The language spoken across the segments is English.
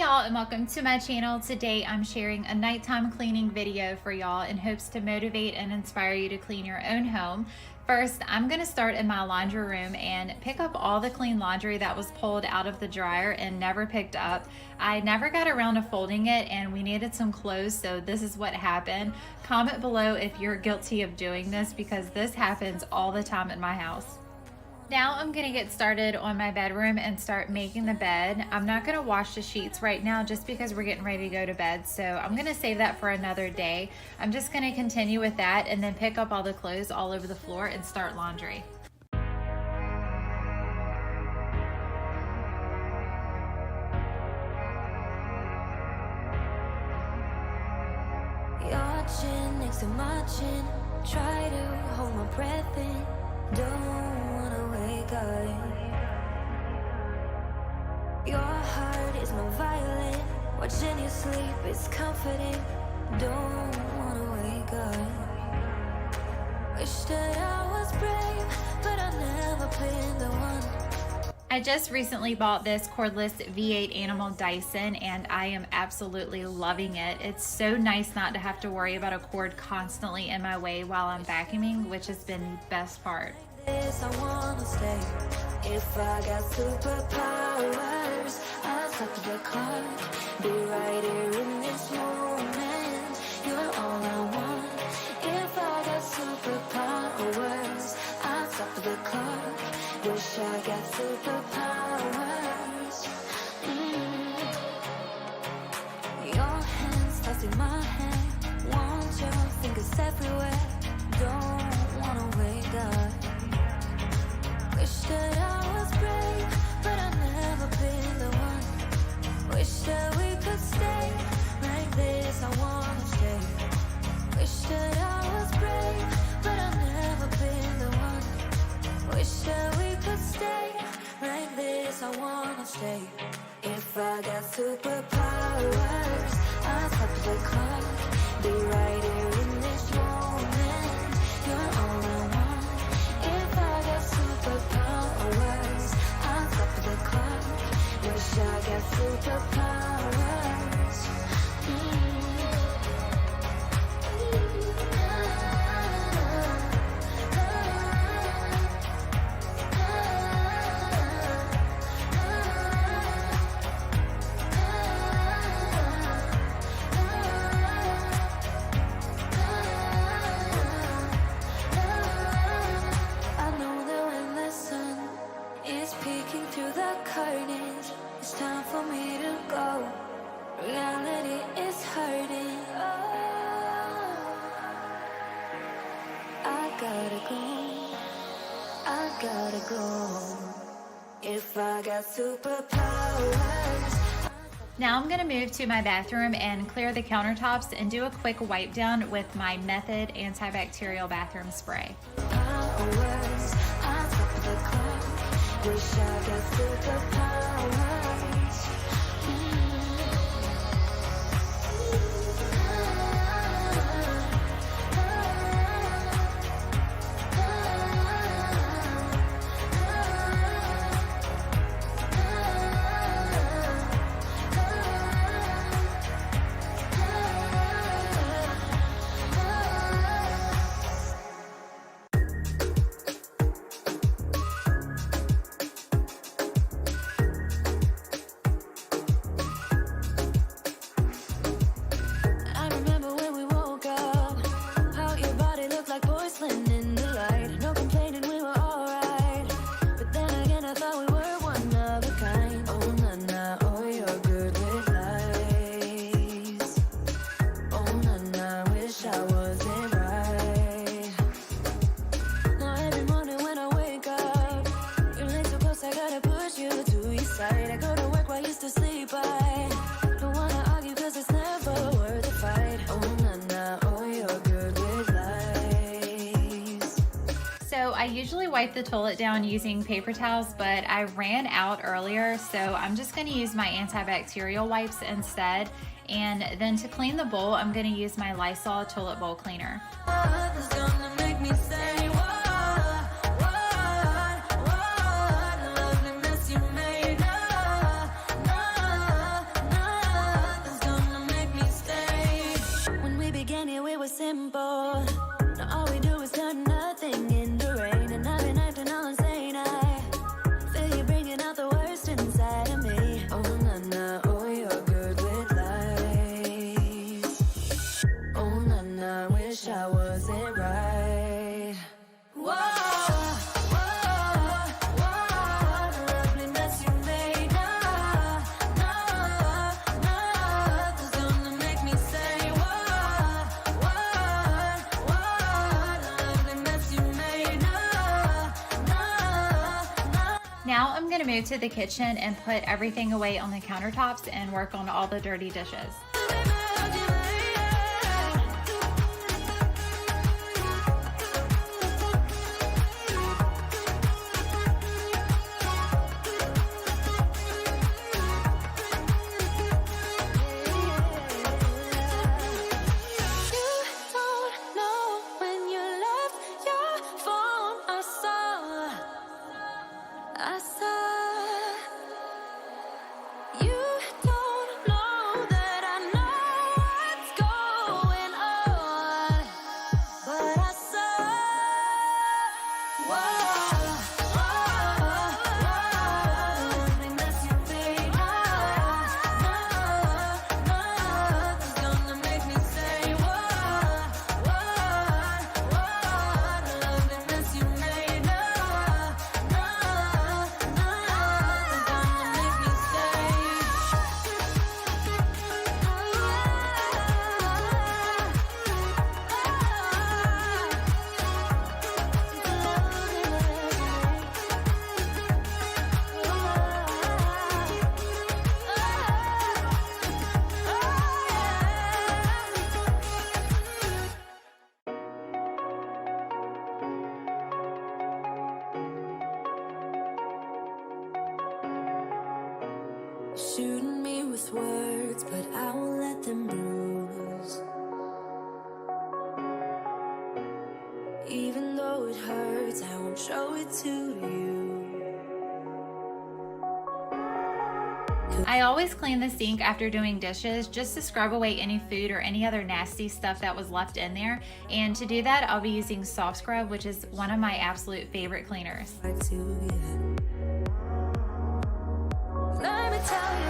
y'all, and welcome to my channel. Today I'm sharing a nighttime cleaning video for y'all in hopes to motivate and inspire you to clean your own home. First, I'm going to start in my laundry room and pick up all the clean laundry that was pulled out of the dryer and never picked up. I never got around to folding it and we needed some clothes, so this is what happened. Comment below if you're guilty of doing this, because this happens all the time in my house. Now I'm gonna get started on my bedroom and start making the bed. I'm not gonna wash the sheets right now just because we're getting ready to go to bed, so I'm gonna save that for another day. I'm just gonna continue with that and then pick up all the clothes all over the floor and start laundry. Your chin next to my chin, try to hold my breath in, don't wanna wake up. Your heart is no violin, watching you sleep is comforting, don't wanna wake up. Wish that I was brave, but I've never been the one. I just recently bought this cordless V8 Animal Dyson and I am absolutely loving it. It's so nice not to have to worry about a cord constantly in my way while I'm vacuuming, which has been the best part. This I wanna stay. If I got superpowers, I'll stop the clock, be right here in this moment. You're all I want. If I got superpowers, I'll stop the clock. Wish I got superpowers. Your hands touching my hand, want your fingers everywhere. Don't wanna wake up. Wish that I was brave, but I've never been the one. Wish that we could stay like this, I wanna stay. Wish that I was brave, but I've never been the one. Wish that we could stay like this, I wanna stay. If I got superpowers, I'll stop the clock, be right here in this moment. You're all I want. If I got superpowers, I'll stop the clock. Wish I got superpowers. I know that when the sun is peeking through the curtains, it's time for me to go. Reality is hurting. Oh, I gotta go. I gotta go. If I got superpowers. Now I'm gonna move to my bathroom and clear the countertops and do a quick wipe down with my Method antibacterial bathroom spray. Powers, I'll stop the clock. Wish I got superpowers. I remember when we woke up, how your body looked like porcelain in the light. No complaining, we were alright. But then again, I thought we were one of a kind. Oh, na-na, oh, you're good with lies. Oh, na-na, wish I wasn't right. Now every morning when I wake up, you're late so close, I gotta push you to your side. I go to work while you still sleep, I don't wanna argue cause it's never worth a fight. Oh, na-na, oh, you're good with lies. So I usually wipe the toilet down using paper towels, but I ran out earlier, so I'm just gonna use my antibacterial wipes instead. And then to clean the bowl, I'm gonna use my Lysol toilet bowl cleaner. It's gonna make me say, what lovely mess you made. No, no, no. gonna move to the kitchen and put everything away on the countertops and work on all the dirty dishes. I saw you don't know that I know what's going on, but I saw something that's your fate. Nothing's gonna make me say nothing that's you made. Shooting me with words, but I won't let them bruise. Even though it hurts, I won't show it to you. I always clean the sink after doing dishes just to scrub away any food or any other nasty stuff that was left in there. And to do that, I'll be using Soft Scrub, which is one of my absolute favorite cleaners. Let me tell you,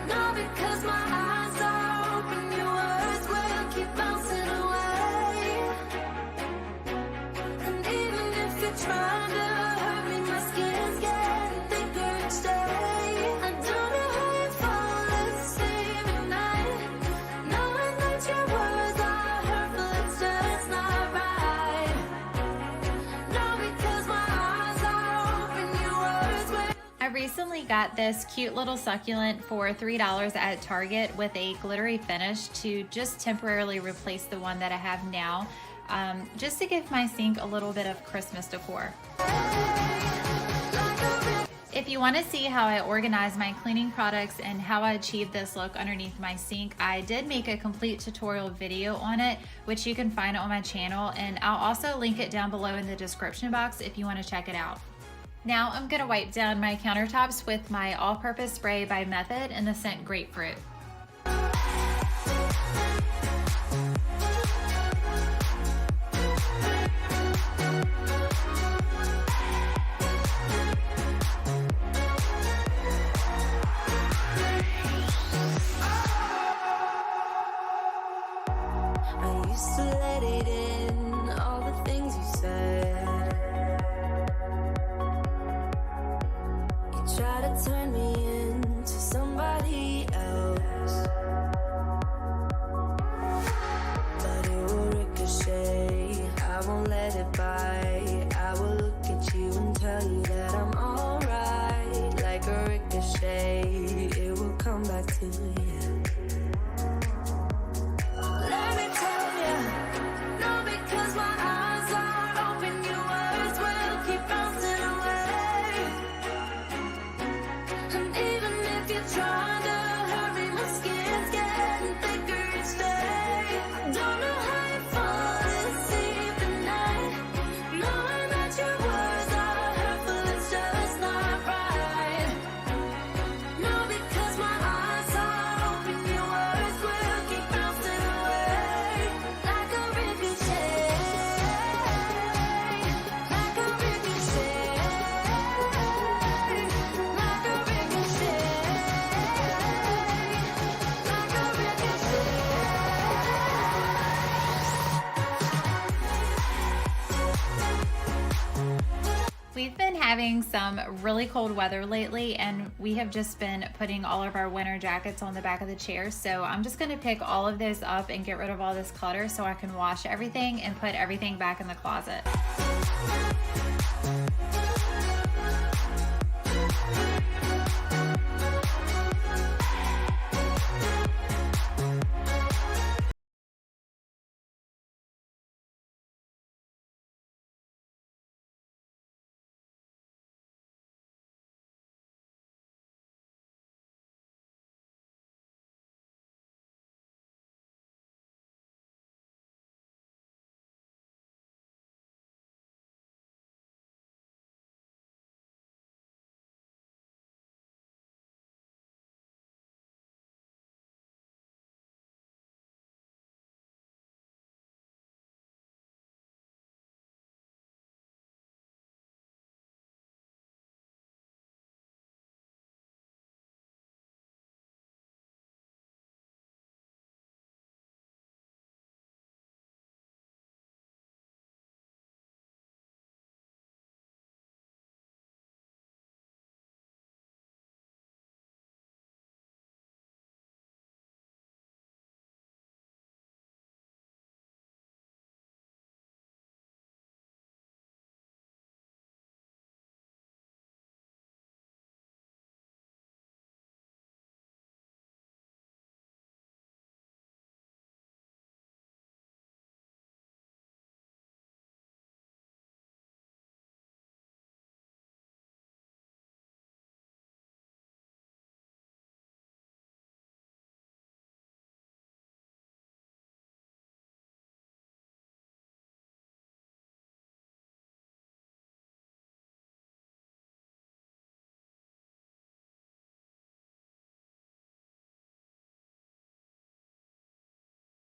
no, because my eyes are open, your words will keep bouncing away. And even if you're trying to hurt me, my skin's getting thicker each day. I don't know how you fall asleep at night, knowing that your words are hurtful, it's just not right. No, because my eyes are open, your words will. I recently got this cute little succulent for $3 at Target with a glittery finish to just temporarily replace the one that I have now, just to give my sink a little bit of Christmas decor. If you want to see how I organize my cleaning products and how I achieve this look underneath my sink, I did make a complete tutorial video on it, which you can find on my channel, and I'll also link it down below in the description box if you want to check it out. Now I'm going to wipe down my countertops with my all-purpose spray by Method in the scent Grapefruit. I used to let it in, all the things you said. You try to turn me into somebody else, but it will ricochet. I won't let it bite. I will look at you and tell you that I'm alright. Like a ricochet, it will come back to you. Let me tell you, no, because my eyes are open, your words will keep bouncing away. And even if you're trying to hurt me, my skin's getting thicker each day. I don't know how you fall asleep at night, knowing that your words are hurtful, it's just not right. No, because my eyes are open, your words will keep bouncing away. Like a ricochet, like a ricochet, like a ricochet, like a ricochet. We've been having some really cold weather lately, and we have just been putting all of our winter jackets on the back of the chairs. So I'm just going to pick all of those up and get rid of all this clutter so I can wash everything and put everything back in the closet.